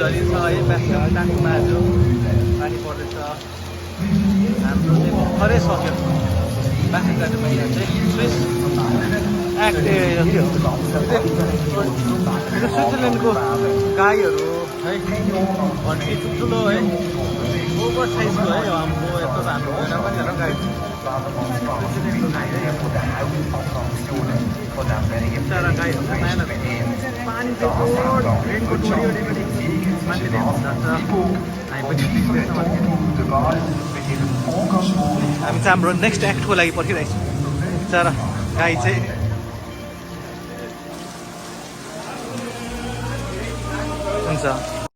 झरी छ है ब्यासको टाढी माझो पानी पर्दैछ हाम्रो चाहिँ भर्खरै सक्यो बाँकी गाडीमा यहाँ चाहिँ स्विस एक्ट के हो स्विजरल्यान्डको गाईहरू है भन्ने ठुल्ठुलो है ओभर साइजको है हाम्रो यस्तो हाम्रो यहाँ पनि हेर गाई बिचरा गाईहरू पाएन पानी चाहिँ रेनको डोरी ओरेको मान्छेले जान्छ हामी चाहिँ हाम्रो नेक्स्ट एक्टको लागि पर्खिरहेको छौँ बिचरा गाई चाहिँ हुन्छ